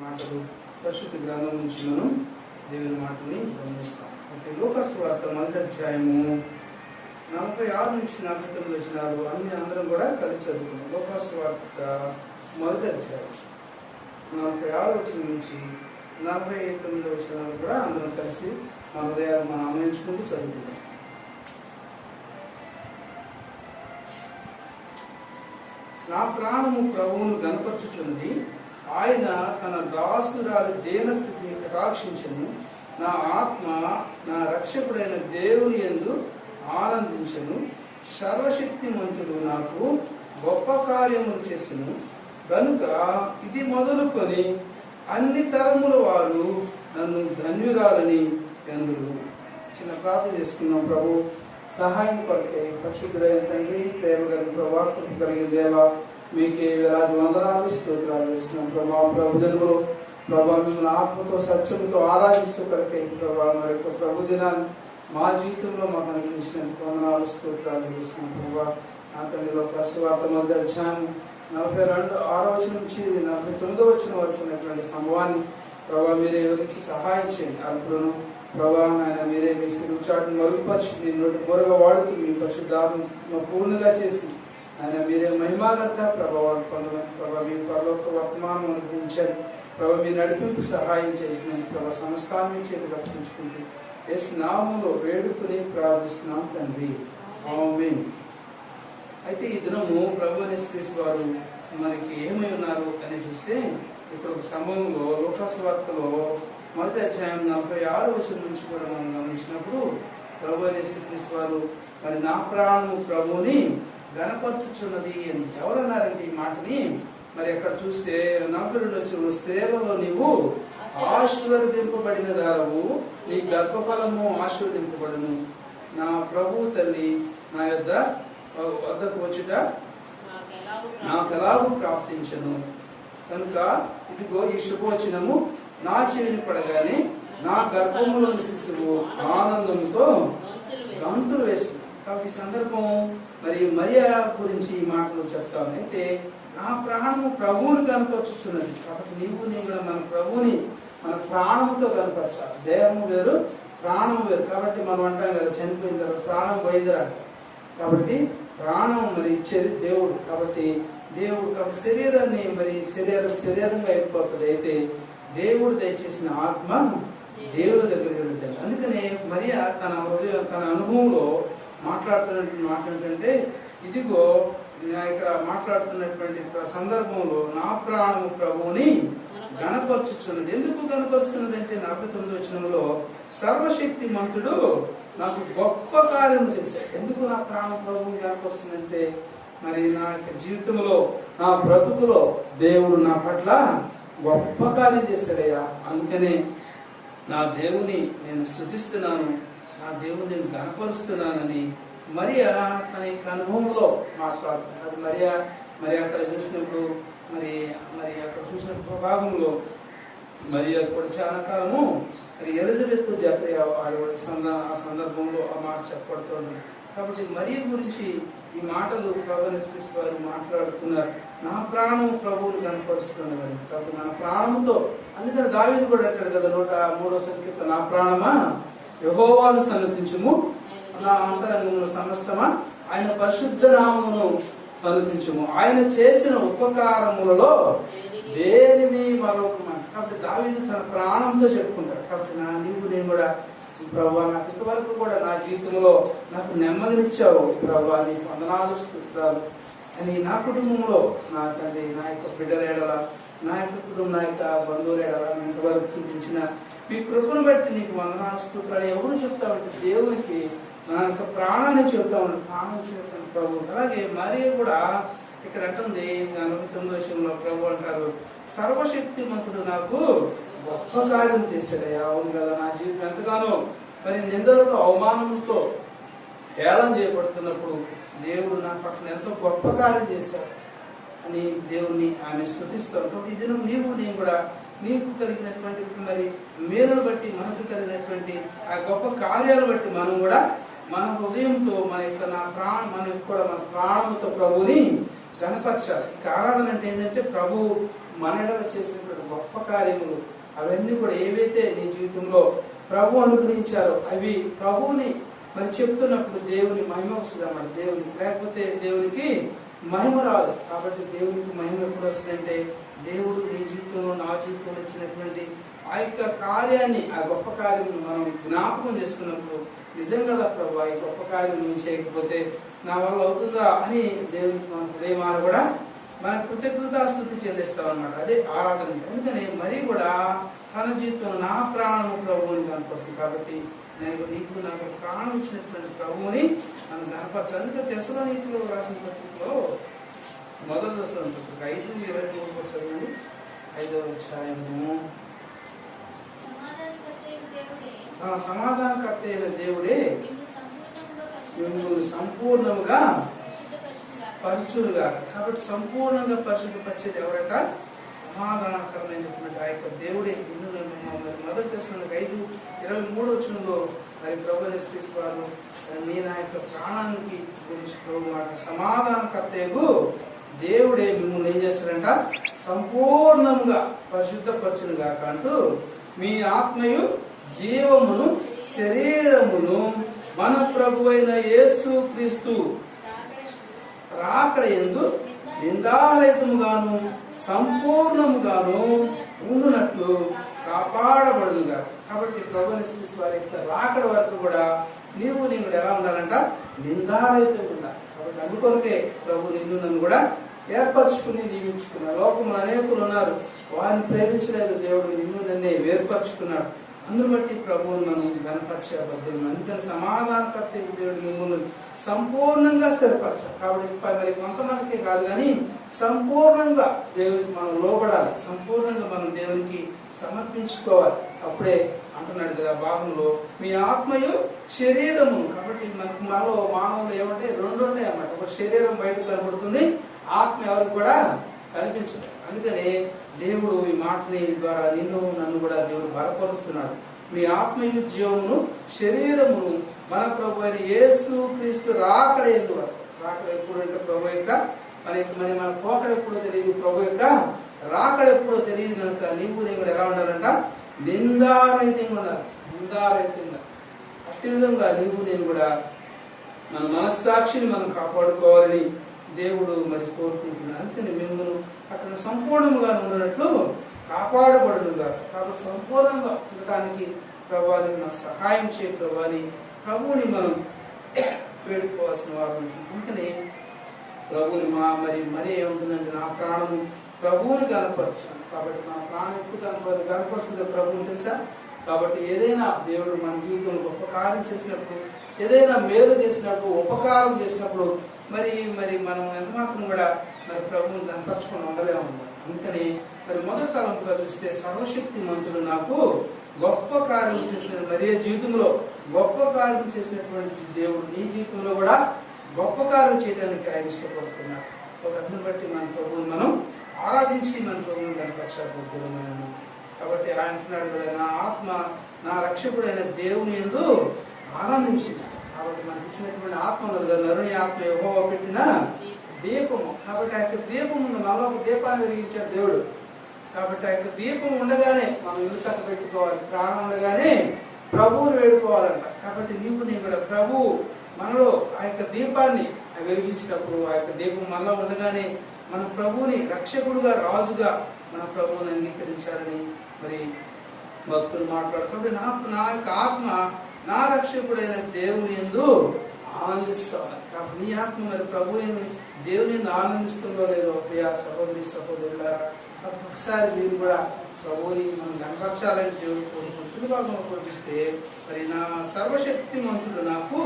మాటలు పరిశుద్ధ గ్రంథం నుంచి మనం దేవుని మాటని గమనిస్తాం. అయితే లూకాసు వార్త 1వ అధ్యాయము 46 నుంచి 49 వచనాలు అందరం కూడా కలిసి చదువుకున్నాం. లూకాసు వార్త 1వ అధ్యాయం 46 వచనం నుంచి 49 వచనాలు కూడా అందరం కలిసి మన హృదయాలు మనం అమర్చుకుంటూ చదువుకున్నాం. నా ప్రాణము ప్రభువును గణపరచుచున్నది, ఆయన తన దాసురాలి దీనస్థితిని కటాక్షించను. నా ఆత్మ నా రక్షకుడైన దేవుని యందు ఆనందించను. సర్వశక్తిమంతుడు నాకు గొప్ప కార్యములు చేసెను కనుక ఇది మొదలుకొని అన్ని తరముల వారు నన్ను ధన్యురాలని ఎందురు. చిన్న ప్రార్థన చేసుకున్నాం. ప్రభు సహాయం కొరకే పరిశుద్ధుడైన తండ్రి, ప్రేమ కలిగిన ప్రభా, కృప కలిగిన దేవ, మీకే వేలాది వందనాలు స్తోత్రాలు చేస్తున్నాం. ప్రభుదినములు ప్రభా మిమ్మల్ని ఆత్మతో సత్యంతో ఆరాధిస్తూ కొరకే ప్రభా మరి యొక్క ప్రభుదినాన్ని మా జీవితంలో మాకు అనుగ్రహించినందుకు వందనాలు స్తోత్రాలు చేస్తున్నాం. ప్రభా నా తండ్రిలో ప్రసవార్త 1వ అధ్యాయం 42 వచనం నుంచి 49 వచనం వరకు ఉన్నటువంటి సంభవాన్ని ప్రభా మీరే వివరించి సహాయం చేయండి. అల్పులను ప్రభా ఆయన మీరే మీ సిరుచాటును మరుగుపరిచి మీ నోటి బోరగా వాడుతూ మీ పరిశుద్ధాత్మ పూర్ణంగా చేసి ఆయన మీరే మహిమాగంతా ప్రభావాలు పొందమని ప్రభా మీ పరలోక వర్తమానం అనుగ్రహించండి. ప్రభా మీ నడిపింపు సహాయం చేయండి. ప్రభా సమస్తాన్ని చేతి రక్షించుకుంటూ ఎస్ నామములో వేడుకుని ప్రార్థిస్తున్నాం తండ్రి, ఆమేన్. అయితే ఈ దినము ప్రభు యేసుక్రీస్తు వారు మనకి ఏమై ఉన్నారు అని చూస్తే ఇక్కడ ఒక సంభవంలో లూకాసు వార్తలో 1వ అధ్యాయం 46 వచనం నుంచి కూడా మనం గమనించినప్పుడు ప్రభు యేసుక్రీస్తు వారు మరి నా ప్రాణము ప్రభువుని గణపరచుచున్నది అని ఎవరన్నారంటే ఈ మాటని మరి అక్కడ చూస్తే 42 వచనంలో స్త్రీలలో నీవు ఆశీర్వదింపబడిన దారవు, నీ గర్భఫలము ఆశీర్వదింపబడును. నా ప్రభు తల్లి నా వద్దకు వచ్చుట నాకు ఎలాగూ ప్రాప్తించను కనుక ఇదిగో ఈ శుభవచనము నా చెవిని పడగానే నా గర్భములోని శిశువు ఆనందంతో గంతులు వేస్తుంది. కాబట్టి ఈ సందర్భం మరి మరియా గురించి ఈ మాటలు చెప్తాను. అయితే నా ప్రాణము ప్రభువుని కనపరుచుతున్నది. కాబట్టి నీవు కూడా మన ప్రభువుని మన ప్రాణంతో కనపరచాలి. దేహము వేరు ప్రాణం వేరు. కాబట్టి మనం అంటాం కదా, చనిపోయిన తర్వాత ప్రాణం బయలుదేరాలి. కాబట్టి ప్రాణం మరి ఇచ్చేది దేవుడు. కాబట్టి దేవుడు కాబట్టి శరీరాన్ని మరి శరీరంగా అయిపోతుంది. అయితే దేవుడు దయచేసిన ఆత్మ దేవుని దగ్గరికి వెళ్తాడు. అందుకనే మరియా తన హృదయం తన అనుభవంలో మాట్లాడుతున్నటువంటి మాట ఏంటంటే, ఇదిగో ఇక్కడ మాట్లాడుతున్నటువంటి సందర్భంలో నా ప్రాణము ప్రభువుని గణపరచుచున్నది. ఎందుకు గణపరుస్తున్నది అంటే 49వ వచనంలో సర్వశక్తి మంతుడు నాకు గొప్ప కార్యం చేశాడు. ఎందుకు నా ప్రాణం ప్రభువుని గణపరుస్తుందంటే, మరి నా జీవితంలో నా బ్రతుకులో దేవుడు నా పట్ల గొప్ప కార్యం చేశాడయ్యా. అందుకనే నా దేవుని నేను స్తుతిస్తున్నాను, నా దేవుని నేను గణపరుస్తున్నానని మరియా తన యొక్క అనుభవంలో మాట్లాడుతున్నాడు. మరి అక్కడ చూసినప్పుడు మరి అక్కడ చూసిన భాగంలో మరియా కూడా చాలా కాలము మరి ఎలిజబెత్ జకరియా ఆ సందర్భంలో ఆ మాట చెప్పబడుతుంది. కాబట్టి మరియ గురించి ఈ మాటలు ప్రభు యేసుక్రీస్తు వారు మాట్లాడుతున్నారు. నా ప్రాణం ప్రభువుని కనపరుస్తున్నదని. కాబట్టి నా ప్రాణంతో, అందుకని దావీదు కూడా అంటాడు కదా 103వ సంకీర్తన, నా ప్రాణమా యెహోవాను సన్నతించుము, నా అంతరంగమున సమస్తమా ఆయన పరిశుద్ధ నామమును సన్నతించుము, ఆయన చేసిన ఉపకారములలో దేనిని మరొకమాట. కాబట్టి దావీదు తన ప్రాణంతో చెప్పుకుంటాడు. కాబట్టి నీవు నేను కూడా ప్రభా నాకు ఇంతవరకు కూడా నా జీవితంలో నాకు నెమ్మదినిచ్చావు ప్రభా, నీ వందనాలు స్తుతులు అని నా కుటుంబంలో నా తండ్రి నా యొక్క బిడ్డల ఎడల నా యొక్క కుటుంబం నా యొక్క బంధువుల ఎడల ఇంతవరకు చూపించిన మీ కృపను బట్టి నీకు వందనాలు స్తుతులు ఎవరు చెప్తామంటే దేవునికి నా యొక్క ప్రాణాన్ని చెప్తా ఉన్నాడు. ప్రాణం చెప్తాను ప్రభు. అలాగే మరియ కూడా ఇక్కడ అంటుంది 49వ వచనంలో ప్రభు అంటారు, సర్వశక్తిమంతుడు నాకు గొప్ప కార్యం చేశాడయ్యా. అవును కదా, నా జీవితం ఎంతగానో మరి నిందలతో అవమానంతో హేళన చేయబడుతున్నప్పుడు దేవుడు నా పట్ల ఎంతో గొప్ప కార్యం చేశాడు అని దేవుణ్ణి ఆమె స్తుతిస్తాడు. కాబట్టి ఇది నీవు నేను కూడా నీకు కలిగినటువంటి మరి మేలును బట్టి మనకు కలిగినటువంటి ఆ గొప్ప కార్యాలు బట్టి మనం కూడా మన హృదయంతో మన ప్రాణంతో ప్రభువుని కనపరచాలి. ఇక ఆరాధన అంటే ఏంటంటే ప్రభు మనడల చేసినటువంటి గొప్ప కార్యములు అవన్నీ కూడా ఏవైతే నీ జీవితంలో ప్రభు అనుగ్రహించారో అవి ప్రభువుని మరి చెప్తున్నప్పుడు దేవుని మహిమ వస్తుంది అన్నమాట. దేవునికి లేకపోతే దేవునికి మహిమ రాదు. కాబట్టి దేవునికి మహిమ ఎప్పుడు వస్తుందంటే దేవుడు నీ జీవితంలో నా జీవితంలో ఇచ్చినటువంటి ఆ యొక్క కార్యాన్ని, ఆ గొప్ప కార్యము మనం జ్ఞాపకం చేసుకున్నప్పుడు నిజం కదా ప్రభు, ఈ గొప్ప కార్యం నువ్వు చేయకపోతే నా వల్ల అవుతుందా అని దేవునికి మన హృదయమాన కూడా మన కృతజ్ఞతాస్తుతి చెల్లిస్తాం అన్నమాట. అదే ఆరాధన. ఎందుకని మరీ కూడా తన జీవితంలో నా ప్రాణము ప్రభువుని కనపరుస్తుంది. కాబట్టి నేను నీకు నాకు ప్రాణం ఇచ్చినటువంటి ప్రభువుని నన్ను కనపరచాలి. అందుకే తెస్సలోనికీయులకు రాసిన పత్రికలో మొదటి దశలోని పత్రిక 5:23 చదవండి. 5వ అధ్యాయము. సమాధానకర్త అయిన దేవుడే మిమ్మల్ని సంపూర్ణముగా పరిశుద్ధులుగా. కాబట్టి సంపూర్ణంగా పరిశుద్ధపరిచేది ఎవరట? సమాధానకరమైనటువంటి ఆ యొక్క దేవుడే. మరి మొదటి దశలోనికి 5:23 మరి ప్రభు యేసు వారు నేను ఆ యొక్క ప్రాణానికి గురించి ప్రభు మాట సమాధానకర్తకు దేవుడే మిమ్మల్ని ఏం చేస్తాడంట? సంపూర్ణంగా పరిశుద్ధపరచునుగా అంటూ మీ ఆత్మయు జీవమును శరీరమును మన ప్రభు అయిన యేసు క్రీస్తు రాకడ యందు నిందారహితముగాను సంపూర్ణముగాను ఉండునట్లు కాపాడబడుగా. కాబట్టి ప్రభు యేసు వారి యొక్క రాకడ వరకు కూడా నీవు ఎలా ఉండాలంట? నిందారహితంగా ఉండాలి. కాబట్టి అందుకొరకే ప్రభు నిన్ను నన్ను కూడా ఏర్పరచుకుని నియమించుకున్నాడు. లోకంలో అనేకులు ఉన్నారు, వారిని ప్రేమించలేదు దేవుడు, నిన్ను నన్నే వేర్పరచుకున్నాడు. అందును బట్టి ప్రభువును మనం గణపరిచే బద్దులు. అందుకని సమాధానకర్త దేవుడు మిమ్మల్ని సంపూర్ణంగా స్థిరపరచాలి. కాబట్టి మరి కొంతమందికే కాదు కానీ సంపూర్ణంగా దేవునికి మనం లోబడాలి, సంపూర్ణంగా మనం దేవునికి సమర్పించుకోవాలి. అప్పుడే అంటున్నాడు కదా భాగంలో మీ ఆత్మయు శరీరము. కాబట్టి మనలో మానవులు ఏమంటే రెండు ఉంటాయి అన్నమాట. ఒక శరీరం బయటకు కనబడుతుంది, ఆత్మ ఎవరికి కూడా కనిపించదు. అందుకని దేవుడు ఈ మాటని ద్వారా నిన్ను నన్ను కూడా దేవుడు బలపరుస్తున్నాడు. మీ ఆత్మయు జీవమును శరీరమును మన ప్రభు అయిన యేసు క్రీస్తు రాకడ యందు. రాకడ ఎప్పుడు అంటే ప్రభు యొక్క మన పోకడ ఎప్పుడో తెలియదు, ప్రభు యొక్క రాకడ ఎప్పుడో తెలియదు కనుక నీవు నేను కూడా ఎలా ఉండాలంట? నిందారహితంగా ఉండాలి. నిందారహితంగా అట్టి విధంగా నీవు నేను కూడా మన మనస్సాక్షిని మనం కాపాడుకోవాలని దేవుడు మరి కోరుకుంటున్నాడు. అందుకని మిమ్మల్ని అక్కడ సంపూర్ణంగా ఉన్నట్లు కాపాడబడునుగా. కాబట్టి సంపూర్ణంగా ఉండటానికి ప్రభువాని నాకు సహాయం చేయ ప్రభువాని ప్రభువుని మనం వేడుకోవాల్సిన వారు. అందుకని ప్రభువుని మరి ఏముంటుందంటే నా ప్రాణము ప్రభువుని కనపరచాను. కాబట్టి నా ప్రాణం ఎప్పుడు కనపరుస్తుంది ప్రభువుని తెలుసా. కాబట్టి ఏదైనా దేవుడు మన జీవితంలో గొప్ప కార్యం చేసినప్పుడు, ఏదైనా మేలు చేసినప్పుడు, ఉపకారం చేసినప్పుడు మరి మనం ఎంత మాత్రం కూడా మరి ప్రభువుని కనపరచుకొని ఉండలేము. అందుకని మరి మొదటి తలంపుగా చూస్తే సర్వశక్తి మంతులు నాకు గొప్ప కార్యం చేసిన మరి జీవితంలో గొప్ప కార్యం చేసినటువంటి దేవుడు నీ జీవితంలో కూడా గొప్ప కార్యం చేయడానికి ఆయన ఇష్టపడుతున్నాడు. ఒకరిని బట్టి మన ప్రభువుని మనం ఆరాధించి మన ప్రభువుని కనపరచాలి. కాబట్టి ఆయన అంటున్నాడు కదా, నా ఆత్మ నా రక్షకుడైన దేవుని యందు ఆనందించింది. కాబట్టి మనకి ఇచ్చినటువంటి ఆత్మ ఉన్నది కదా, నరుని ఆత్మ యెహోవా పెట్టిన దీపము. కాబట్టి ఆ యొక్క దీపం ఉంది, మనలో ఒక దీపాన్ని వెలిగించాడు దేవుడు. కాబట్టి ఆ యొక్క దీపం ఉండగానే మనం ఇల్లు చక్క పెట్టుకోవాలి, ప్రాణం ఉండగానే ప్రభువుని వేడుకోవాలంట. కాబట్టి నీవు నీ కూడా ప్రభు మనలో ఆ యొక్క దీపాన్ని వెలిగించినప్పుడు ఆ యొక్క దీపం మనలో ఉండగానే మన ప్రభువుని రక్షకుడుగా రాజుగా మన ప్రభువుని అంగీకరించాలని మరి భక్తులు మాట్లాడుతుంటే నా యొక్క ఆత్మ నా రక్షకుడైన దేవుని యందు ఆనందిస్తాను. కాబట్టి నీ ఆత్మ మరి ప్రభువుని దేవుని యందు ఆనందిస్తుందో లేదో ప్రియా సహోదరి సహోదరులారా, ఒకసారి మీరు కూడా ప్రభువుని మనం కనపరచాలని దేవుడు కోరుకుంటుంది. భాగంలో కోరిస్తే మరి నా సర్వశక్తి మంతుడు నాకు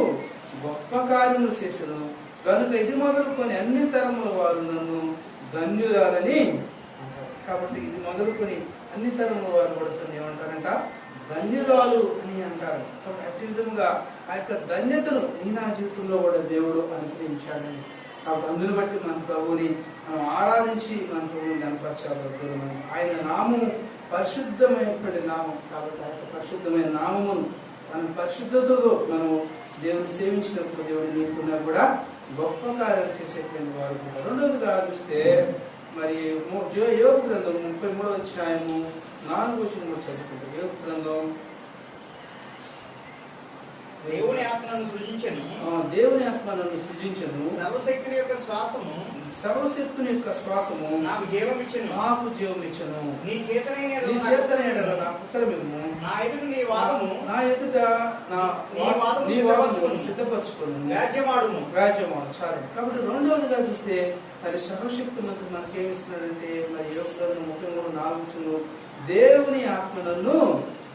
గొప్ప కార్యములు చేశాను కనుక ఇది మొదలుకొని అన్ని తరముల వారు నన్ను ధన్యురాలని అంటారు. కాబట్టి ఇది మొదలుకొని అన్ని తరముల వారు కూడా ఏమంటారంట? ధన్యురాలు అని అంటారు. కాబట్టి అట్టి విధంగా ఆ యొక్క ధన్యతను నా జీవితంలో కూడా దేవుడు అనుగ్రహించాడని. కాబట్టి అందుని బట్టి మన ప్రభువుని మనం ఆరాధించి మన ప్రభువుని కనపరచాలి. ఆయన నామము పరిశుద్ధమైనటువంటి నామం. కాబట్టి ఆ యొక్క పరిశుద్ధమైన నామమును మన పరిశుద్ధతతో మనం దేవుని సేవించినప్పుడు దేవుడి నీకున్నా కూడా గొప్ప కార్యాలు చేసేటువంటి వారు. రెండవదిగా చూస్తే మరి యోబు గ్రంథం 33వ అధ్యాయము 4వ వచనం కూడా చదువుకుంటాం. యోబు గ్రంథం దేవుని ఆత్మను సృజించను, దేవుని ఆత్మను సృజించను, సర్వశక్తుని యొక్క శ్వాసము, సర్వశక్తుని యొక్క శ్వాసము నాకు జీవమిచ్చెను, నాకు జీవమిచ్చెను. నీ చేతనైన నాకు ఉత్తరమిమ్ము, నా ఎదుట నీ వాదము, నా ఎదుట నీ వాదము సిద్ధపరచుకోను, వ్యాజ్యమాడును. చాలు. కాబట్టి రెండవదిగా చూస్తే మరి సర్వశక్తి మంత్రి మనకి ఏమిస్తున్నాడంటే మరి యోబు గ్రంథం 33:4 దేవుని ఆత్మను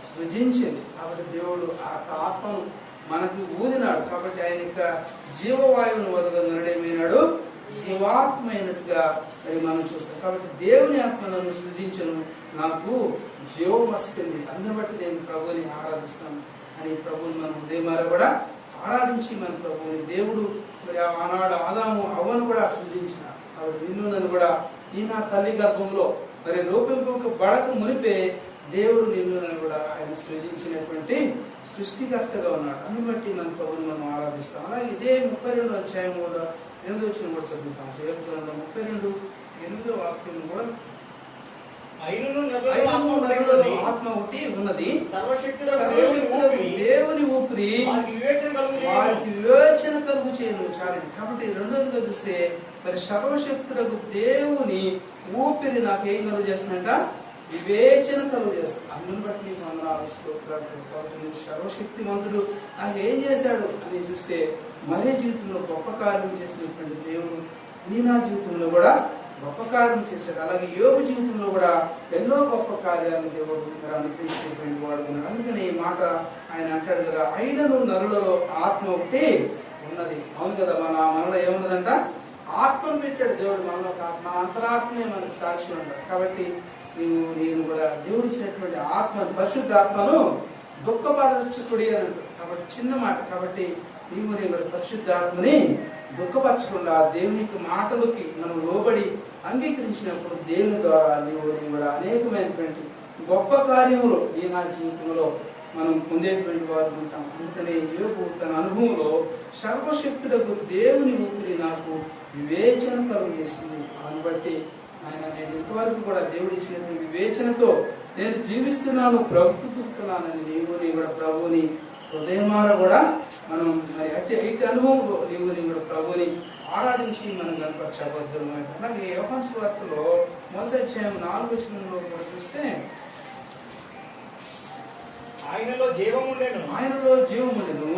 సృజించింది. కాబట్టి దేవుడు ఆ ఆత్మను మనకి ఊదినాడు. కాబట్టి ఆయన యొక్క జీవవాయువును వదలనడేమైనాడు, జీవాత్మ అయినట్టుగా మరి మనం చూస్తాం. కాబట్టి దేవుని ఆత్మను సృజించను, నాకు జీవం వస్తుంది. అందుని బట్టి నేను ప్రభువుని ఆరాధిస్తాను అని ప్రభువుని మనం ఉదయమారా కూడా ఆరాధించి మన ప్రభువుని దేవుడు మరి ఆనాడు ఆదాము అవ్వను కూడా సృజించినాడు. కాబట్టి నిన్ను నన్ను కూడా ఈ నా తల్లి గర్భంలో మరి రూపింపక బడక మునిపే దేవుడు నిన్ను నన్ను కూడా ఆయన సృజించినటువంటి సృష్టికర్తగా ఉన్నాడు. అందుని బట్టి మన ప్రభువుని మనం ఆరాధిస్తాం. అలాగే ఇదే 32వ అధ్యాయం కూడా 8వ వచనం కూడా చదువుతాం. యోబు గ్రంథం 32:8వ వాక్యం కూడా ఆత్మ ఒకటి ఉన్నది, సర్వశక్తుడగు దేవుని ఊపిరి వారికి వివేచన కలుగు చేయను. చాలండి. కాబట్టి రెండోదిగా చూస్తే మరి సర్వశక్తుడగు దేవుని ఊపిరి నాకు ఏం కలుగు చేస్తుందంట, వివేచన కలుగు చేస్తాడు. అందుని బట్టి మనం ఆలోచించుకోవాలి. సర్వశక్తివంతుడు నాకు ఏం చేశాడు అని చూస్తే మరే జీవితంలో గొప్ప కార్యం చేసినటువంటి దేవుడు నీ నా జీవితంలో కూడా గొప్ప కార్యం చేశాడు. అలాగే యోబు జీవితంలో కూడా ఎన్నో గొప్ప కార్యాలను దేవుడు అనుగ్రహించేటువంటి వాడు ఉన్నాడు. అందుకని ఈ మాట ఆయన అంటాడు కదా, అయినను నరులలో ఆత్మ ఒకటి ఉన్నది. అవును కదా, మనలో ఏమున్నదంట, ఆత్మను పెట్టాడు దేవుడు మనలో. ఆత్మ అంతరాత్మే మనకు సాక్షి ఉంటాడు. కాబట్టి నేను కూడా దేవుడు ఇచ్చినటువంటి ఆత్మ, పరిశుద్ధ ఆత్మను దుఃఖపరచుకుడి అని అంటాడు. కాబట్టి చిన్న మాట. కాబట్టి నేను కూడా పరిశుద్ధ ఆత్మని దుఃఖపరచకుండా దేవుని మాటలకి మనం లోబడి అంగీకరించినప్పుడు దేవుని ద్వారా నీవు కూడా అనేకమైనటువంటి గొప్ప కార్యములు ఈ నా జీవితంలో మనం పొందేటువంటి వారు ఉంటాం. అందుకనే యోబు తన అనుభవంలో సర్వశక్తుడకు దేవుని ఊపిరి నాకు వివేచన కలుగు చేసింది. దాన్ని బట్టి ఆయన నేను ఇంతవరకు కూడా దేవుడు ఇచ్చినటువంటి వివేచనతో నేను జీవిస్తున్నాను, బ్రతుకుతున్నానని నీవు కూడా ప్రభువుని హృదయమాన కూడా మనం ఇటు అనుభవంలో నీవు కూడా ప్రభువుని ఆరాధించి మనం కనపరచబద్దు. అలాగే యోహాను సువార్తలో 1వ అధ్యాయం 4వ వచనంలో కూడా చూస్తే ఆయనలో జీవం ఉండెను,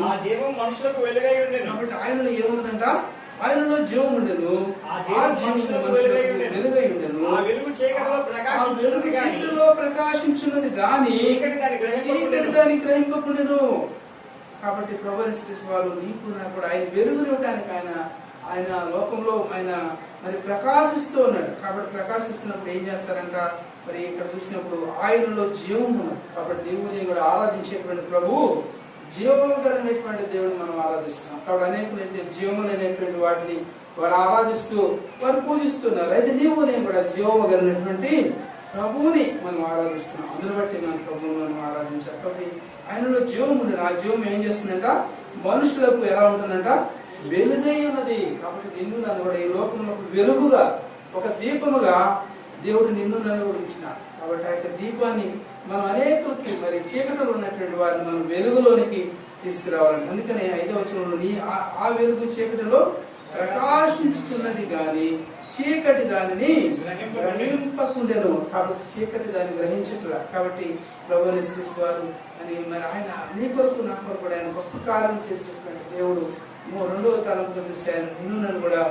ఆ జీవం మనుషులకు వెలుగై ఉండెను. కాబట్టి ఆయనలో ఏముందంట, ఆయనలో జీవం ఉండెను, ఆ జీవం వెలుగై ఉండెను. ఆ వెలుగు చీకటిలో ప్రకాశించున్నది గాని చీకటి దాన్ని గ్రహింపకుండెను. కాబట్టి ప్రభువు వారు నీకు నాకు కూడా ఆయన వెలుగునివ్వటానికి ఆయన లోకంలో ఆయన మరి ప్రకాశిస్తూ ఉన్నాడు. కాబట్టి ప్రకాశిస్తున్నప్పుడు ఏం చేస్తారంట, మరి ఇక్కడ చూసినప్పుడు ఆయనలో జీవం ఉన్నది. కాబట్టి నీవు కూడా ఆరాధించేటువంటి ప్రభువు జీవకరమైనటువంటి దేవుడిని మనం ఆరాధిస్తున్నాం. కాబట్టి అనేకులైతే జీవములైనటువంటి వాటిని వారు ఆరాధిస్తూ వారు పూజిస్తున్నారు. అయితే నీవు నేను కూడా జీవకరమైనటువంటి ప్రభువుని మనం ఆరాధిస్తున్నాం. అందుని బట్టి మన ప్రభువుని మనం ఆరాధించాలి. కాబట్టి ఆయనలో జీవం ఉంది. ఆ జీవం ఏం చేస్తుందంట, మనుషులకు ఎలా ఉంటుందంట, వెలుగై ఉన్నది. కాబట్టి నిన్ను నన్ను కూడా ఈ లోకంలో వెలుగుగా, ఒక దీపముగా దేవుడు నిన్ను నన్ను కూడా ఇచ్చినాడు. కాబట్టి ఆ యొక్క దీపాన్ని మనం అనేకులకి మరి చీకటిలో ఉన్నటువంటి వారిని మనం వెలుగులోనికి తీసుకురావాలంటే, అందుకని 5వ వచనంలో ఆ వెలుగు చీకటిలో ప్రకాశించుతున్నది కానీ చీకటి దానిని గ్రహింపకుండెను. కాబట్టి చీకటి దాన్ని గ్రహించట్లా. కాబట్టి ప్రభువుని స్తుతిస్తారు అని మరి ఆయన నీ కొరకు నా కొరకు కూడా ఆయన గొప్ప కార్యం చేసినటువంటి దేవుడు. 2వ తలంపు చూస్తే ఆయన నిన్ను నన్ను కూడా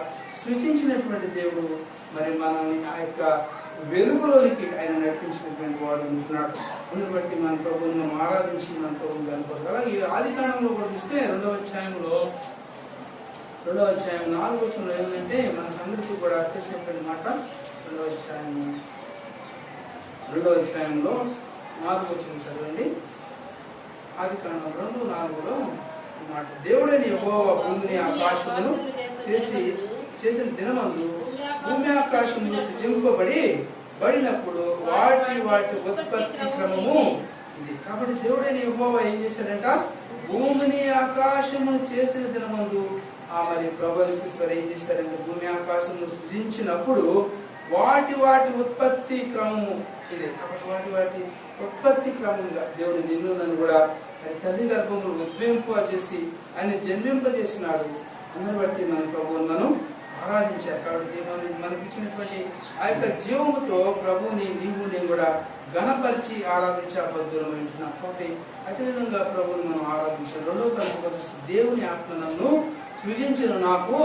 సృజించినటువంటి దేవుడు. మరి మనల్ని ఆ యొక్క వెలుగులోనికి ఆయన నడిపించినటువంటి వాడు ఉంటున్నాడు. అందుని బట్టి మన ప్రభువుని మనం ఆరాధించి మన ప్రభువుని కనుకోవాలి. అలాగే ఆదికాండంలో కూడా చూస్తే 2వ అధ్యాయం 4వ వచనంలో ఏంటంటే మనకందరికీ కూడా తెలిసినటువంటి మాట. 2వ అధ్యాయంలో 4వ వచనం చదవండి. ఆదికాండం 2:4లో మాట, దేవుడైన యెహోవా భూమిని ఆకాశమును చేసిన దినమందు భూమి ఆకాశములు సృజింపబడినప్పుడు వాటి ఉత్పత్తి క్రమము ఇది. కాబట్టి దేవుడైన యెహోవా ఏం చేశాడంట, భూమిని ఆకాశమును చేసిన దినమందు మరి ప్రభువు ఏం చేశారంటే భూమి ఆకాశమును సృజించినప్పుడు వాటి వాటి ఉత్పత్తి క్రమము ఇదే. కాబట్టి వాటి ఉత్పత్తి క్రమంగా దేవుడు నిన్ను నన్ను కూడా ఆయన తల్లి గర్భంలో ఉద్భవింపజేసి ఆయన జన్మింపజేసినాడు. అందుని బట్టి మన ప్రభువుని మనం ఆరాధించారు. కాబట్టి దేవుని మనకి ఇచ్చినటువంటి ఆ యొక్క జీవముతో ప్రభువుని నీవు నేను కూడా గణపరిచి ఆరాధించే బద్దులం వింటున్నాం. కాబట్టి అదే విధంగా ప్రభువుని మనం ఆరాధించాలి. రెండవ తరగతి దేవుని ఆత్మ నన్ను సృజించిన నాకు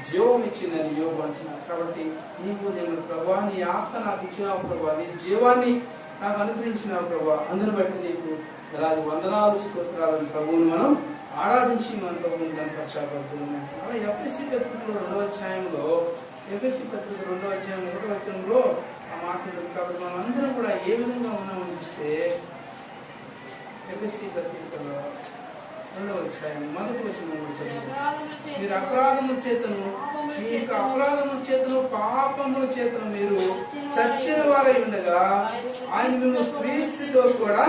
జీవం ఇచ్చిందని యోగు అంటున్నారు. కాబట్టి నీవు నేను ప్రభా నీ ఆత్మ నాకు ఇచ్చినావు ప్రభా, నీ జీవాన్ని నాకు అనుగ్రహించినావు ప్రభా, అందుని బట్టి నీకు ఎలాంటి వందనాలు స్తోత్రాలను ప్రభువుని మనం ఆరాధించి మన ప్రభువుని కనపరచబద్దులం అంటున్నాం. అలా ఎఫెసీ పత్రికలో 2వ అధ్యాయంలో 1వ వచనంలో ఆ మాట ఉంటుంది. కాబట్టి మనం అందరం కూడా ఏ విధంగా ఉన్నాం అనిపిస్తే ఎఫెసీ పత్రికలో 2వ అధ్యాయం 1వ వచనం కూడా చదువుతాం. మీరు అపరాధముల చేతను మీ యొక్క అపరాధముల చేతను పాపముల చేతను మీరు చచ్చిన వారై ఉండగా ఆయన మిమ్మల్ని క్రీస్తుతో కూడా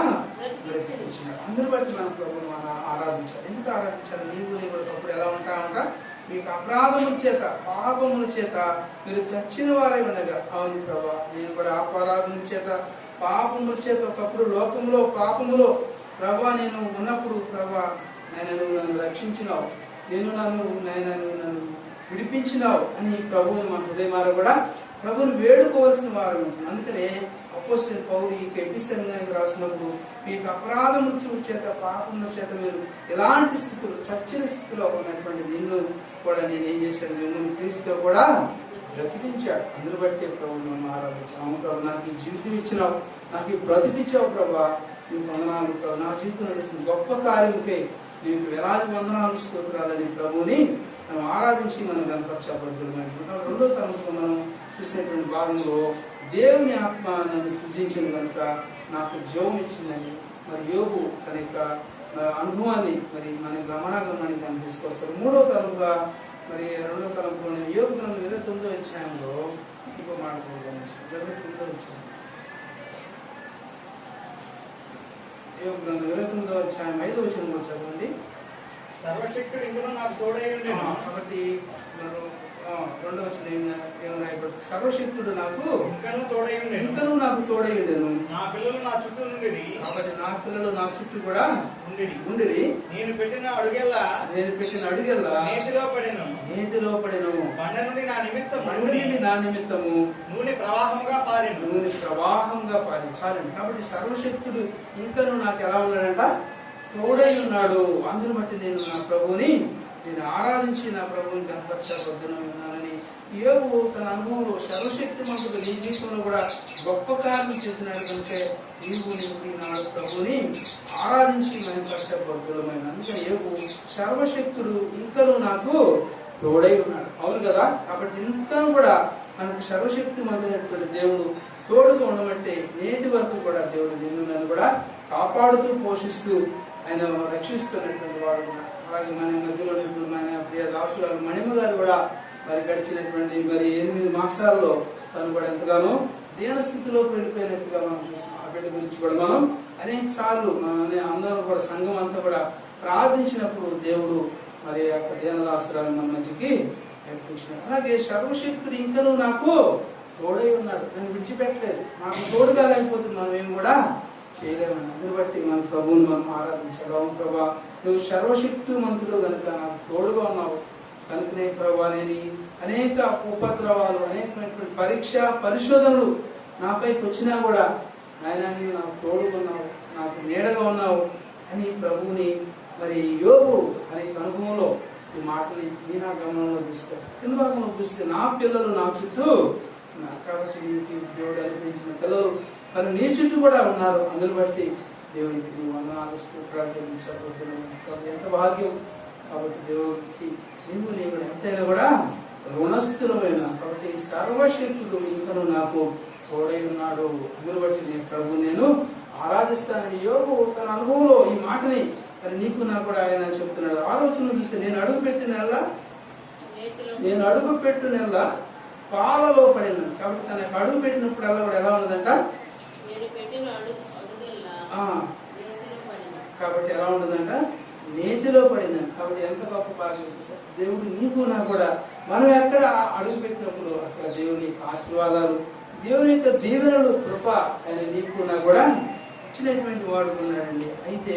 బ్రతికించినాడు. అందరి బట్టి మన ప్రభువుని మనం ఆరాధించాలి. ఎందుకు ఆరాధించాలి? నీవు కూడా అప్పుడు ఎలా ఉంటామంట? మీకు అపరాధముల చేత పాపముల చేత మీరు చచ్చిన వారై ఉండగా. అవును ప్రభా, నేను కూడా అపరాధముల చేత పాపముల చేత ఒకప్పుడు లోకంలో పాపములో ప్రభా నేను ఉన్నప్పుడు ప్రభా నువ్వు నన్ను రక్షించినావు, నన్ను విడిపించినావు అని ప్రభువుని మన హృదయమార కూడా ప్రభువుని వేడుకోవాల్సిన వారు ఉంటుంది. అందుకనే అపోస్తలుడైన పౌలు ఈ ఎఫెసీ సంఘానికి రాసినప్పుడు మీకు అపరాధముల చేత పాపముల చేత మీరు ఎలాంటి స్థితిలో చచ్చిన స్థితిలో ఉన్నటువంటి నిన్ను కూడా నేను ఏం చేశాను, మిమ్మల్ని క్రీస్తుతో కూడా బ్రతికించాడు. అందుని బట్టి ప్రభువుని మనం ఆరాధించాము. ప్రభు నాకు ఈ జీవితం ఇచ్చినావు, నాకు ఈ బ్రతికిచ్చావు ప్రభా, నీకు వందనాలు ప్రభు, నా జీవితంలో చేసిన గొప్ప కార్యముకై నీకు వేలాది వందనాలు స్తోత్రాలని ప్రభువుని మనం ఆరాధించి మనం కనపరచబద్దులమైన. రెండో తరంలో మనం చూసినటువంటి భాగంలో దేవుని ఆత్మ నన్ను సృజించింది కనుక నాకు జీవం ఇచ్చిందని మరి యోగు తన యొక్క అనుభవాన్ని మరి మన గమనాగమనాన్ని తను తీసుకొస్తారు. మూడవ తరంగా మరి రెండవ తరంలో యోగు గ్రంథం 29వ అధ్యాయంలో ఇంకో మాట గమనిస్తాం. 29వ అధ్యాయం యోగు గ్రంథం 29వ అధ్యాయం 5వ వచనం కూడా చదవండి. సర్వశక్తుడు ఇంకనూ నాకు తోడై ఉండెను. కాబట్టి రెండవ వచనం ఏమని రాయబడుతుంది? సర్వశక్తుడు నాకు ఇంకనూ నాకు తోడై ఉండెను. నా పిల్లలు నా చుట్టూ ఉండిరి. కాబట్టి నా పిల్లలు నా చుట్టూ కూడా ఉండిరి. నేను పెట్టిన అడుగెల్లా నేతిలో పడెను. బండ నుండి నా నిమిత్తము నూనె ప్రవాహంగా పారి. చాలండి. కాబట్టి సర్వశక్తుడు ఇంకనూ నాకు ఎలా ఉన్నాడంట? తోడై ఉన్నాడు. అందుని బట్టి నేను నా ప్రభువుని ఆరాధించి నా ప్రభువుని కనపరచబద్దునని యోగు తన అనుభవంలో సర్వశక్తిమంతుడు నీ జీవితంలో కూడా గొప్ప కార్యం చేసినాడు కనుక నీవు నా ప్రభువుని ఆరాధించి కనపరచబద్దులమైన. అందుకని యోగు సర్వశక్తుడు ఇంకనూ నాకు తోడై ఉన్నాడు. అవును కదా? కాబట్టి ఇంకనూ కూడా మనకు సర్వశక్తిమంతుడైనటువంటి దేవుడు తోడుగా ఉండమంటే నేటి వరకు కూడా దేవుడు నిన్ను నన్ను కూడా కాపాడుతూ పోషిస్తూ ఆయన రక్షిస్తున్నటువంటి వాడు. అలాగే మన మధ్యలో మన ప్రియ దాసురాలు మణిమ గారు కూడా మరి గడిచినటువంటి మరి 8 మాసాల్లో తను కూడా ఎంతగానో దీన స్థితిలోకి వెళ్ళిపోయినట్టుగా మనం చూస్తున్నాం. ఆ బిడ్డ గురించి కూడా మనం అనేక సార్లు అందరూ కూడా సంఘం అంతా కూడా ప్రార్థించినప్పుడు దేవుడు మరి యొక్క దీనదాసురాలు మన మధ్యకి నేర్పించినాడు. అలాగే సర్వశక్తుడు ఇంకనూ నాకు తోడై ఉన్నాడు, నన్ను విడిచిపెట్టలేదు. నాకు తోడుగా లేకపోతే మనం ఏం కూడా చేయలేమని. అందుని బట్టి మన ప్రభువుని మనం ఆరాధించాలి. అవును ప్రభా, నువ్వు సర్వశక్తిమంతుడు కనుక నాకు తోడుగా ఉన్నావు కనుకనే ప్రభా నేను అనేక ఉపద్రవాలు అనేకమైనటువంటి పరీక్ష పరిశోధనలు నాపైకి వచ్చినా కూడా ఆయన నీవు నాకు తోడుగా ఉన్నావు, నాకు నీడగా ఉన్నావు అని ప్రభువుని మరి యోగు అనే అనుభవంలో ఈ మాటని నీ నా గమనంలో తీసుకో. కింద భాగంలో చూస్తే నా పిల్లలు నా చుట్టూ ఉన్నారు. కాబట్టి నీకు దేవుడు అనిపించిన పిల్లలు మరి నీ చుట్టూ కూడా ఉన్నారు. అందుని బట్టి దేవునికి నీ వందనాలు స్తోత్రాలు చెల్లించబోతున్నాను. ఎంత భాగ్యం. కాబట్టి దేవుడికి నీవు కూడా ఎంతైనా కూడా రుణస్థులమైన. కాబట్టి సర్వశక్తుడు ఇంకను నాకు తోడై ఉన్నాడు. అందుని బట్టి నేను ప్రభు నేను ఆరాధిస్తానని యోగు తన అనుభవంలో ఈ మాటని మరి నీకు నాకు కూడా ఆయన చెప్తున్నాడు. ఆలోచన చూస్తే నేను అడుగు పెట్టిన నెల పాలలో పడిన. కాబట్టి తనకు అడుగు పెట్టినప్పుడల్లా కూడా ఎలా ఉన్నదంట? కాబట్టి ఎలా ఉండదంట? నేతిలో పడిందంట. కాబట్టి ఎంత గొప్ప భాగ్యం. దేవుడు నీకు నాకు కూడా మనం ఎక్కడ అడుగు పెట్టినప్పుడు అక్కడ దేవుని ఆశీర్వాదాలు, దేవుని యొక్క దీవెనలు, కృప ఆయన నీకు నా కూడా ఇచ్చినటువంటి వాడు ఉన్నాడండి. అయితే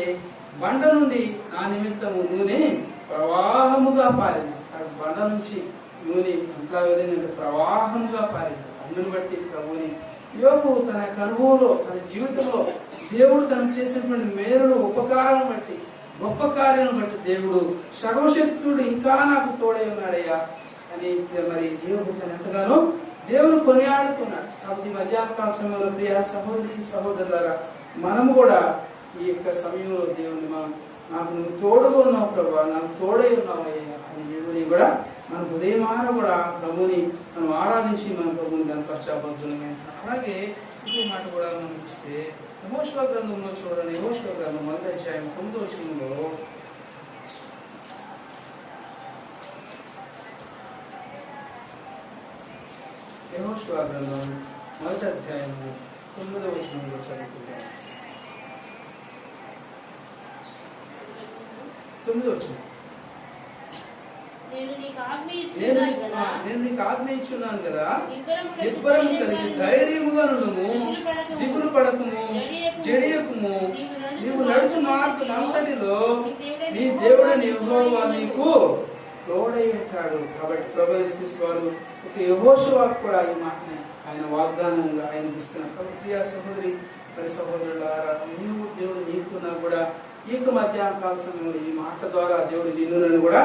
బండ నుండి నా నిమిత్తము నూనె ప్రవాహముగా పారింది. బండ నుంచి నూనె ఇంట్లో విధంగా ప్రవాహముగా పారింది. అందును బట్టి ప్రభుని యోబు తన యొక్క అనుభవంలో, తన జీవితంలో దేవుడు తనకు చేసినటువంటి మేలును, ఉపకారం బట్టి, గొప్ప కార్యం బట్టి దేవుడు సర్వశక్తుడు ఇంకా నాకు తోడై ఉన్నాడయ్యా అని మరి యోబు తను ఎంతగానో దేవుడు కొనియాడుతున్నాడు. కాబట్టి మధ్యాహ్న కాల సమయంలో ప్రియ సహోదరి సహోదరులారా, మనము కూడా ఈ యొక్క సమయంలో దేవుని నాకు నువ్వు తోడుగా ఉన్నావు ప్రభా, నాకు తోడై ఉన్నావు అయ్యా అని దేవుని కూడా మన ఉదయమాన కూడా ప్రభుని మనం ఆరాధించి మన ప్రభుని కనపరచబోతున్నాం. అలాగే ఇంకో మాట కూడా మనం చూస్తే యెహోషువ గ్రంథంలో చూడండి. యెహోషువ గ్రంథం 1వ అధ్యాయం 9వ వచనంలో యెహోషువ గ్రంథం 1వ అధ్యాయం 9వ వచనంలో చదువుకుంటాం. 9వ వచనం. నేను నీకు ఆజ్ఞ ఇచ్చున్నాను కదా, నిబ్బరము కలిగి ధైర్యముగా నుండుము, దిగులు పడకుము, జడియకుము. నీవు నడుచు మార్గం అంతటిలో నీ దేవుడైన యెహోవా నీకు తోడై ఉంటాడు. కాబట్టి ప్రభువు యేసు వారు ఒక యెహోషువకు కూడా ఈ మాటని ఆయన వాగ్దానంగా ఆయన ఇస్తున్నారు. కాబట్టి ప్రియ సహోదరి మరి సహోదరులారా, నీవు దేవుడు నీకు నాకు కూడా ఈ యొక్క మధ్యాహ్న కాల సమయంలో ఈ మాట ద్వారా దేవుడు నిన్ను కూడా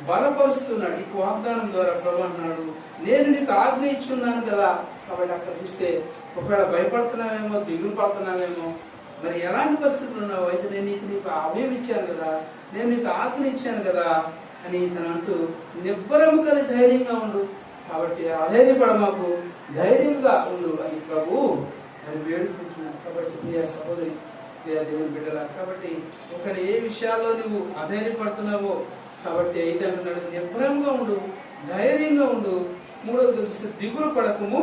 బలపరుస్తున్నాడు. ఈ వాగ్దానం ద్వారా ప్రభు అంటున్నాడు, నేను నీకు ఆజ్ఞ ఇచ్చున్నాను కదా. కాబట్టి అక్కడ చూస్తే ఒకవేళ భయపడుతున్నావేమో, దిగులు పడుతున్నావేమో, మరి ఎలాంటి పరిస్థితులు ఉన్నావు, అయితే నేను నీకు అభయం ఇచ్చాను కదా, నేను నీకు ఆజ్ఞ ఇచ్చాను కదా అని తను అంటూ నిబ్బరము కలిగి ధైర్యంగా ఉండు. కాబట్టి అధైర్యపడ మాకు, ధైర్యంగా ఉండు అని ప్రభు అని వేడుకుంటున్నాడు. కాబట్టి ప్రియ సహోదరి, ప్రియ దేవుని బిడ్డల, కాబట్టి ఒకటి ఏ విషయాల్లో నువ్వు అధైర్యపడుతున్నావో కాబట్టి అయితే అంటున్నాడు నిబ్బరంగా ఉండు, ధైర్యంగా ఉండు. మూడోది చూస్తే దిగులు పడకము,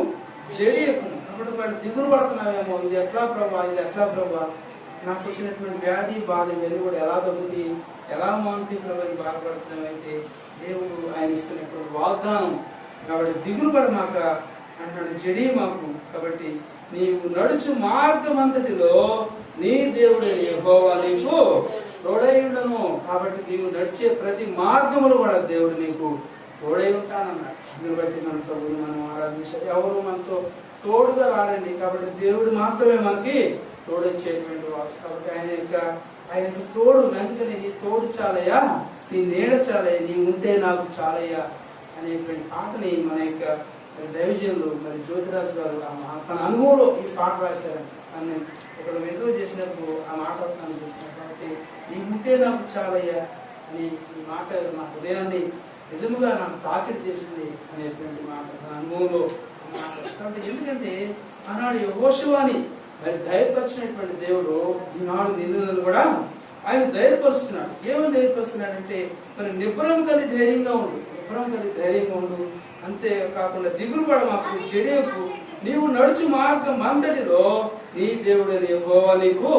జడియకము. కాబట్టి వాడు దిగులు పడుతున్నావేమో, ఇది ఎట్లా ప్రభా, ఇది ఎట్లా ప్రభా, నాకు వచ్చినటువంటి వ్యాధి బాధ ఇవన్నీ కూడా ఎలా తగ్గుతాయి, ఎలా మానుతాయి ప్రభా, ఇది బాధపడుతున్నామైతే దేవుడు ఆయన ఇస్తున్నటువంటి వాగ్దానం. కాబట్టి దిగులు పడమాక అంటున్నాడు, జడి మాకు. కాబట్టి నీవు నడుచు మార్గం అంతటిలో నీ దేవుడైన యెహోవా నీకు తోడై ఉండను. కాబట్టి నీవు నడిచే ప్రతి మార్గములు కూడా దేవుడు నీకు తోడై ఉంటానన్నాడు. దీన్ని బట్టి మన ప్రభుని మనం ఆరాధించాలి. ఎవరు మనతో తోడుగా రారండి. కాబట్టి దేవుడు మాత్రమే మనకి తోడొచ్చేటువంటి వాడు. కాబట్టి ఆయనకు తోడు, అందుకని నీ తోడు చాలయ్యా, నీ నీడ చాలయ్యా, నీ ఉంటే నాకు చాలయ్యా అనేటువంటి పాటని మన యొక్క దైవజనులు మరి జ్యోతిరాజు గారు తన అనుభవంలో ఈ పాట రాశారండి. అని ఇక్కడ విడుదల చేసినప్పుడు ఆ మాట అనుకుంటున్నాను. కాబట్టి నీ ఉంటే నాకు చాలయ్యా అని ఈ మాట నా హృదయాన్ని నిజముగా నాకు తాకిడి చేసింది అనేటువంటి మాట తన అనుభవంలో మాట. కాబట్టి ఎందుకంటే ఆనాడు యెహోషువని మరి ధైర్యపరిచినటువంటి దేవుడు ఈనాడు నిన్ను కూడా ఆయన ధైర్యపరుస్తున్నాడు. ఏమని ధైర్యపరుస్తున్నాడంటే మరి నిబ్బరం కలిగి ధైర్యంగా ఉండు, నిబ్బరం కలిగి ధైర్యంగా ఉండు. అంతే కాకుండా దిగులు పడ మాకు, జడియకు. నీవు నడుచు మార్గం అంతటిలో నీ దేవుడైన యెహోవా నీకు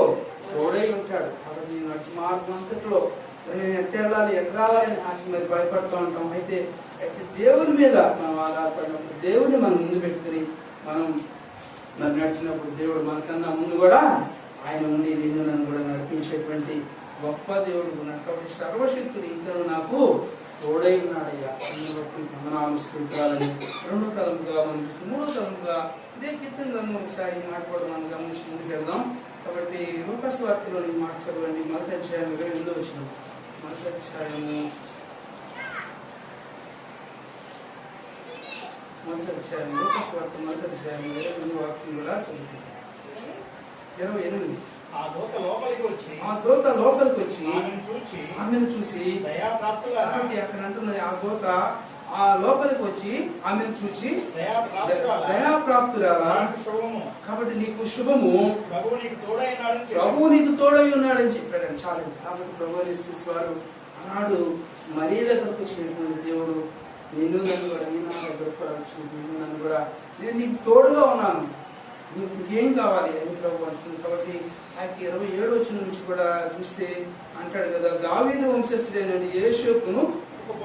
తోడై ఉంటాడు. కాబట్టి నీ నడుచు మార్గం అంతటిలో నేను ఎట్ట వెళ్ళాలి, ఎట్ట రావాలని ఆశ మరి భయపడుతూ ఉంటాం. అయితే దేవుని మీద మనం ఆధారపడినప్పుడు, దేవుని మనం ముందు పెట్టుకుని మనం నడిచినప్పుడు దేవుడు మనకన్నా ముందు కూడా ఆయన ఉండి నిన్ను నన్ను కూడా నడిపించేటువంటి గొప్ప దేవుడు ఉన్నాడు. కాబట్టి సర్వశక్తుడు ఇంకా నాకు తోడై ఉన్నాడయ్యా. బట్టి వందనాలు స్తోత్రాలని రెండో తలంపుగా మనం చూస్తే, మూడో తలంపుగా ఇదే కీర్తన గ్రంథం ఒకసారి మాట్లాడడం మనం గమనించి ముందుకు వెళ్దాం. కాబట్టి లూకాసు వార్తలోని మాట చదవండి. 1వ అధ్యాయం 28వ వచనం. 1వ అధ్యాయము 1వ అధ్యాయం లూకాసు వార్త 1వ అధ్యాయం 28వ వాక్యం కూడా చదువుతుంది. 28. ఆ దూత లోపలికి వచ్చి ఆమెను చూసి కాబట్టి అక్కడ అంటున్నది, ఆ దూత ఆ లోపలికి వచ్చి ఆమెను చూసి దయాప్రాప్తురాలా, కాబట్టి నీకు శుభము, ప్రభువు నీకు తోడై ఉన్నాడని చెప్పాడు. చాలు. కాబట్టి ప్రభువు యేసు వారు ఆనాడు మరీ దగ్గరకు వచ్చినటువంటి దేవుడు నిన్ను నన్ను కూడా, నీ నా దగ్గరకు కూడా వచ్చి నిన్ను నన్ను కూడా నేను నీకు తోడుగా ఉన్నాను, నీకు ఇంకేం కావాలి అని ప్రభు అంటుంది. కాబట్టి ఆయనకి 27వ వచనం నుంచి కూడా చూస్తే అంటాడు కదా, దావీదు వంశస్థుడైన యేషోపును ఒక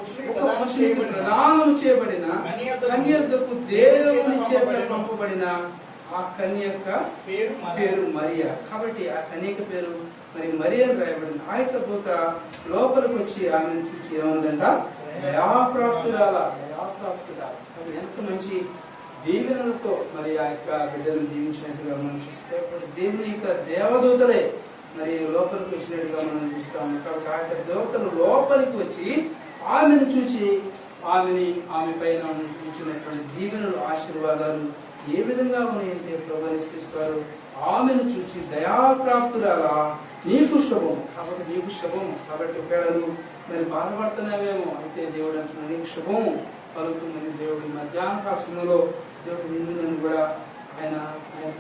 పురుషునికి ప్రదానం చేయబడిన కన్య యొద్దకు దేవుని చేత పంపబడిన ఆ కన్య యొక్క పేరు మరియా. కాబట్టి ఆ కన్యక పేరు మరి మరియా అని రాయబడింది. ఆ యొక్క దూత లోపలికి వచ్చి ఆమెను చూసి ఏమందంట, దయాప్రాప్తురాల. కాబట్టి ఎంత మంచి దీవెనలతో మరి ఆ యొక్క బిడ్డను దీవించినట్టుగా మనం చూస్తే దేవుని యొక్క దేవదూతలే మరి లోపలికి వచ్చినట్టుగా మనం చూస్తాము. కాబట్టి ఆ యొక్క దేవతలు లోపలికి వచ్చి ఆమెను చూసి ఆమె పైన ఉంచినటువంటి దీవెనలు, ఆశీర్వాదాలు ఏ విధంగా ఉన్నాయంటే ప్రవహిస్తారు. ఆమెను చూసి దయాప్రాప్తురాలా, నీకు శుభం. కాబట్టి నీకు శుభము. కాబట్టి ఒకవేళ నువ్వు మరి బాధపడుతున్నావేమో, అయితే దేవుడు అంటున్నా నీకు శుభము కలుగుతుందని దేవుడు మధ్యాహ్న సమయంలో దేవుడు నన్ను కూడా ఆయన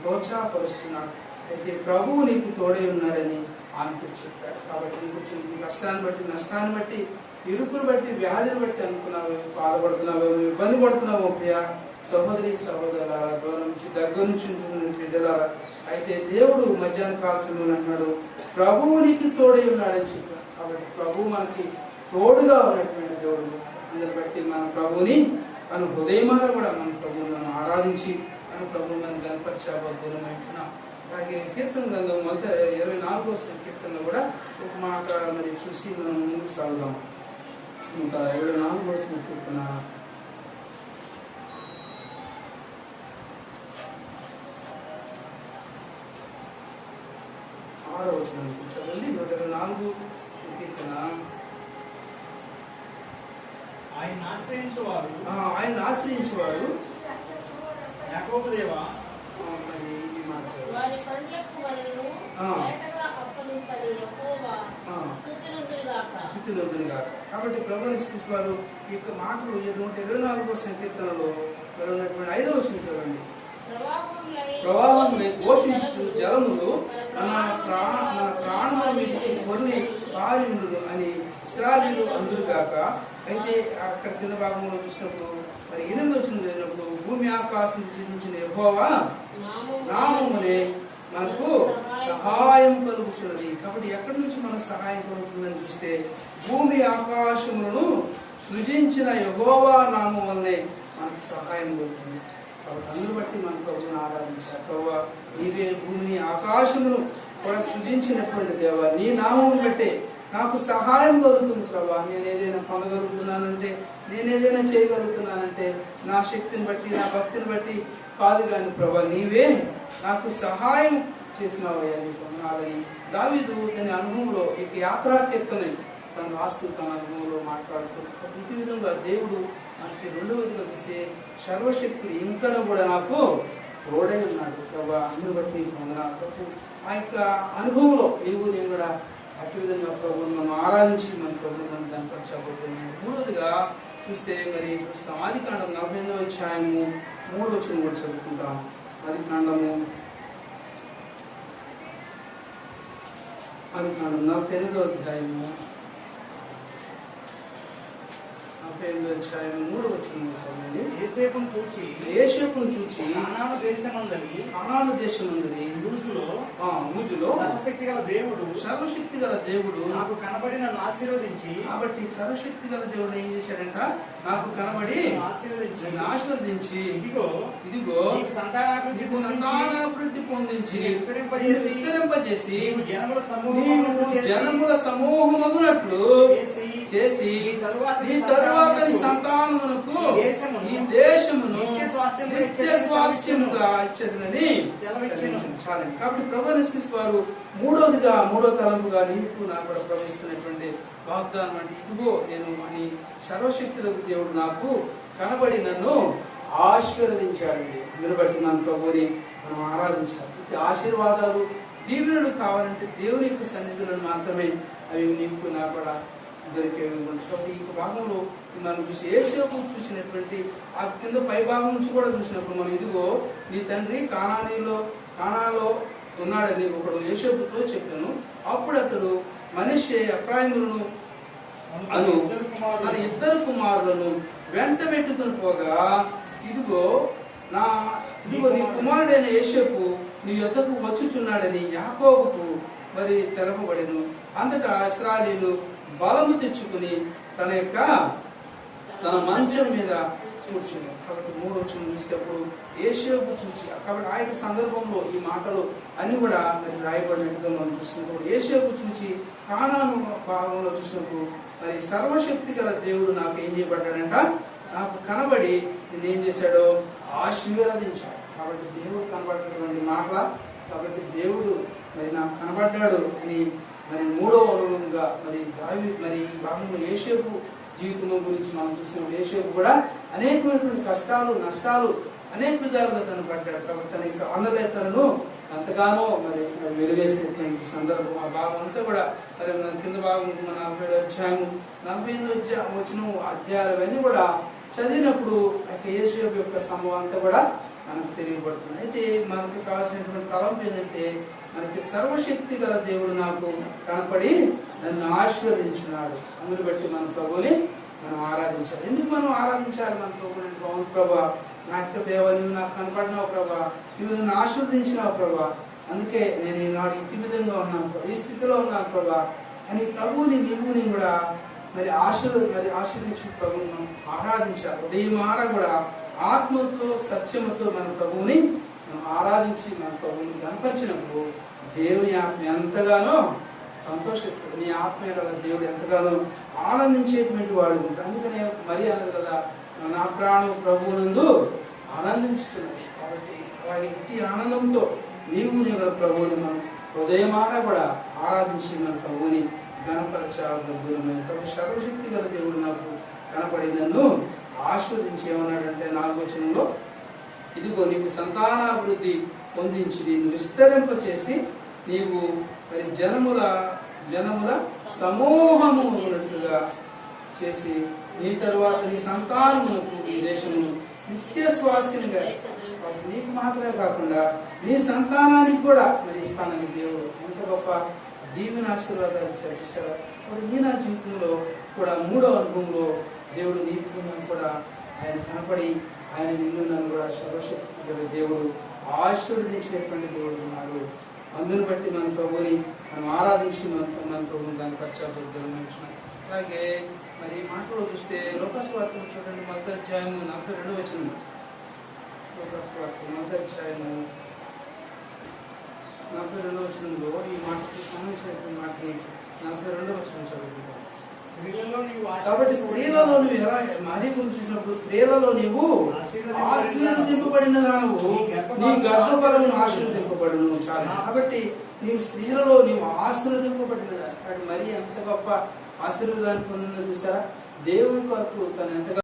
ప్రోత్సాహపరుస్తున్నాడు. అయితే ప్రభువు నీకు తోడై ఉన్నాడని ఆమెకు చెప్పాడు. కాబట్టి నీకు వచ్చిన కష్టాన్ని బట్టి, నష్టాన్ని బట్టి, ఇరుకును బట్టి, వ్యాధిని బట్టి అనుకున్నావు, బాధపడుతున్నావు, ఇబ్బంది పడుతున్నావు ప్రియ సహోదరి సహోదరుల, దూరం నుంచి దగ్గర నుంచి బిడ్డలారా, అయితే దేవుడు మధ్యాహ్న కాల సమయంలో అంటున్నాడు ప్రభువు నీకు తోడై ఉన్నాడని చెప్పాడు. కాబట్టి ప్రభువు మనకి తోడుగా ఉన్నటువంటి దేవుడు. అందరి బట్టి మన ప్రభువుని మన హృదయమాన కూడా మన ప్రభువుని మనం ఆరాధించి మన ప్రభువు మనం గణపరచబోతున్నాం. అలాగే కీర్తన గ్రంథం 24వ కీర్తనలో కూడా ఒక మాట మరి చూసి మనం ముందుకు సాగుదాం. ఇంకా 24వ కీర్తన 6వ వచనం చదవండి. 124 కీర్తన. ఆయన ఆశ్రయించేవారు యాకోబు దేవా మరి ఈ మాట వారి పండ్లకు వలెను వేటగా అప్పగింపని యెహోవా స్తుతినొందునుగాక. కాబట్టి ప్రభువుని స్తుతించువారు ఈ యొక్క మాటలు 124వ సంకీర్తనలో ఉన్నటువంటి 5వ వచనం చదవండి. ప్రవాహములై ఘోషించు జలములు మన ప్రాణముల మీదకి పొర్లి పారిండును అని ఇశ్రాయేలీయులు అందురుగాక. అయితే అక్కడ కింద భాగంలో చూసినప్పుడు మరి 8వ వచనం చదివినప్పుడు భూమి ఆకాశం సృజించిన యెహోవా నామమునే మనకు సహాయం కలుగుతున్నది. కాబట్టి ఎక్కడి నుంచి మనకు సహాయం కలుగుతుందని చూస్తే భూమి ఆకాశములను సృజించిన యెహోవా నామం వల్లనే మనకు సహాయం కలుగుతుంది. కాబట్టి అందరూ బట్టి మన ప్రభువుని ఆరాధించారు. ప్రభువా నీవే భూమిని ఆకాశమును కూడా సృజించినటువంటి దేవా, నీ నామం బట్టే నాకు సహాయం కలుగుతుంది ప్రభా. నేను ఏదైనా పొందగలుగుతున్నానంటే, నేను ఏదైనా చేయగలుగుతున్నానంటే నా శక్తిని బట్టి, నా భక్తిని బట్టి కాదు కానీ ప్రభా, నీవే నాకు సహాయం చేసినావయ్యా. నీకు అలాగే దావీదు తన అనుభవంలో ఈ యాత్రా కీర్తన తను రాస్తూ తన అనుభవంలో మాట్లాడుతున్నాడు. ఈ విధంగా దేవుడు మనకి రెండవదిగా చూస్తే సర్వశక్తుడు ఇంకనూ కూడా నాకు తోడై ఉన్నాడు ప్రభా. అందుని బట్టి నీకు వందనాలు ప్రభు. ఆ యొక్క అనుభవంలో నీవు నేను కూడా అటు విధంగా ప్రభువుని మనం ఆరాధించి మన ప్రభువుని మనం కనపరచబోతున్నాం. మూడవదిగా చూస్తే మరి చూస్తాం ఆదికాండం 48వ అధ్యాయము 3వ వచనం కూడా చదువుకుంటాం. ఆదికాండము 48వ అధ్యాయము 48వ అధ్యాయము 3వ వచనం చదవండి. యోసేపును చూచి కనాను దేశమందలి ఊజులో సర్వశక్తి గల దేవుడు నాకు కనబడి నన్ను ఆశీర్వదించి. కాబట్టి సర్వశక్తి గల దేవుడు ఏం చేశాడంట, నాకు కనబడి ఆశీర్వదించి ఇదిగో నీకు సంతానాభివృద్ధి పొందించి విస్తరింపజేసి జనముల సమూహమగునట్లు చేసి నీ తరువాత నీ సంతానమునకు ఈ దేశమును నిత్య స్వాస్థ్యముగా ఇచ్చేదని చాలండి. కాబట్టి ప్రభువు వారు మూడో తలంపుగా నీకు నాకు కూడా ప్రవహిస్తున్నటువంటి వాగ్దానం అంటే ఇదిగో నేను అని సర్వశక్తులకు దేవుడు నాకు కనబడి నన్ను ఆశీర్వదించాడండి. అందును బట్టి నన్ను ప్రభువుని మనం ఆరాధించాలి. ఇక ఆశీర్వాదాలు దీవెనలు కావాలంటే దేవుని యొక్క సన్నిధులను మాత్రమే అవి నీకు నాకు కూడా దొరికే. ఈ భాగంలో మనం చూసి యేసేపు చూసినటువంటి ఆ కింద పై భాగం నుంచి కూడా చూసినప్పుడు మనం ఇదిగో నీ తండ్రి కానాలో ఉన్నాడని ఒకడు యేసేపుతో చెప్పాను. అప్పుడు అతడు మనష్షే ఎఫ్రాయిములను అను తన ఇద్దరు కుమారులను వెంట పెట్టుకుని పోగా ఇదిగో నీ కుమారుడైన యేసేపు నీ యొద్దకు వచ్చుచున్నాడని యాకోబుకు మరి తెలపబడెను. అంతటా ఇశ్రాయేలీయులు బలము తెచ్చుకుని తన మంచం మీద కూర్చున్నాడు. కాబట్టి 3వ వచనం చూసేటప్పుడు యోసేపు చూసి, కాబట్టి ఆ యొక్క సందర్భంలో ఈ మాటలు అన్ని కూడా మరి రాయబడినట్టుగా మనం చూసినప్పుడు యోసేపు చూసి కానాను భాగంలో చూసినప్పుడు మరి సర్వశక్తి గల దేవుడు నాకు ఏం చేయబడ్డాడంట, నాకు కనబడి నేనేం చేశాడో ఆశీర్వదించాడు. కాబట్టి దేవుడు కనబడినటువంటి మాటల, కాబట్టి దేవుడు మరి నాకు కనబడ్డాడు అని మరి 3వ అనుభవంగా మరి ఈ భాగంలో యోసేపు జీవితం గురించి మనం చూసినప్పుడు యోసేపు కూడా అనేకమైనటువంటి కష్టాలు నష్టాలు అనేక విధాలుగా తను పడ్డాడు. కాబట్టి తన యొక్క అన్నలేతలను ఎంతగానో మరి వెలివేసినటువంటి సందర్భం ఆ భాగం అంతా కూడా మరి మన కింద భాగం 47 అధ్యాయము 48 వచ్చిన అధ్యాయాలు అవన్నీ కూడా చదివినప్పుడు ఆ యోసేపు యొక్క సంభవం అంతా కూడా మనకు తెలియబడుతుంది. అయితే మనకు కావాల్సినటువంటి తలంపు ఏంటంటే, మనకి సర్వశక్తి గల దేవుడు నాకు కనపడి నన్ను ఆశీర్వదించినాడు. అందుని బట్టి మన ప్రభుని మనం ఆరాధించాలి. ఎందుకు మనం ఆరాధించాలి మన ప్రభుని? అవును ప్రభా, నా యొక్క దేవ, నువ్వు నాకు కనపడినావు ప్రభా, నువ్వు నన్ను ఆశీర్వదించినావు ప్రభా, అందుకే నేను ఈనాడు ఇంటి విధంగా ఉన్నాను ప్రభా, ఈ స్థితిలో ఉన్నాను ప్రభా అని ప్రభువుని నీవుని కూడా మరి ఆశీర్వదించిన ప్రభువును ఆరాధించాలి. ఉదయమారా కూడా ఆత్మతో సత్యముతో మన ప్రభువుని మనం ఆరాధించి మన ప్రభువుని కనపరిచినప్పుడు దేవుని ఆత్మ ఎంతగానో సంతోషిస్తుంది. నీ ఆత్మ గల దేవుడు ఎంతగానో ఆనందించేటువంటి వాడు ఉంటాడు. అందుకనే మరి అన్నది కదా, నా ప్రాణం ప్రభువునందు ఆనందించుతున్నది. కాబట్టి అలాగే ఇంటి ఆనందంతో నీవు నీ గల ప్రభువుని మనం హృదయమారా కూడా ఆరాధించి మన ప్రభువుని గణపరచాలని. కాబట్టి సర్వశక్తి గల దేవుడు నాకు కనపడి నన్ను ఆశీర్వదించి ఏమన్నాడంటే 4వ వచనంలో, ఇదిగో నీకు సంతానాభివృద్ధి పొందించి దీన్ని విస్తరింపచేసి నీవు మరి జనముల సమూహము ఉన్నట్లుగా చేసి నీ తరువాత నీ సంతానమునకు ఈ దేశము నిత్య స్వాస్యంగా నీకు మాత్రమే కాకుండా నీ సంతానానికి కూడా మరి ఇస్తానని దేవుడు ఎంత గొప్ప దీవెన ఆశీర్వాదాలు చేశారు. ఇప్పుడు నీ నా జీవితంలో కూడా 3వ అనుభవంలో దేవుడు నీకు కూడా ఆయన కనపడి ఆయన నిన్ను నన్ను కూడా సర్వశక్తి గల దేవుడు ఆశీర్వదించినటువంటి దేవుడు ఉన్నాడు. అందుని బట్టి మన ప్రభుని మనం ఆరాధించి మన ప్రభుని దాన్ని పశ్చాత్తాపం. అలాగే మరి మాటలో చూస్తే లోకాసు వార్తలు చూడండి, 1వ అధ్యాయము 42వ వచనం. లోకాసు వార్తలు 1వ అధ్యాయము 42వ వచనంలో ఈ మాటకి సంబంధించినటువంటి మాటని 42వ వచనం చదువుకుంటాం. కాబట్టి స్త్రీలలో నువ్వు ఎలా మరి గురించి చూసినప్పుడు స్త్రీలలో నీవు ఆశీర్వదింపబడిన దానవు, నీ గర్భఫలము ఆశీర్వదింపబడును. చాలా కాబట్టి నీవు స్త్రీలలో నీవు ఆశీర్వదింపబడిన దాని మరి ఎంత గొప్ప ఆశీర్వాదాన్ని పొందిందో చూసారా. దేవుని కొరకు తను ఎంతగా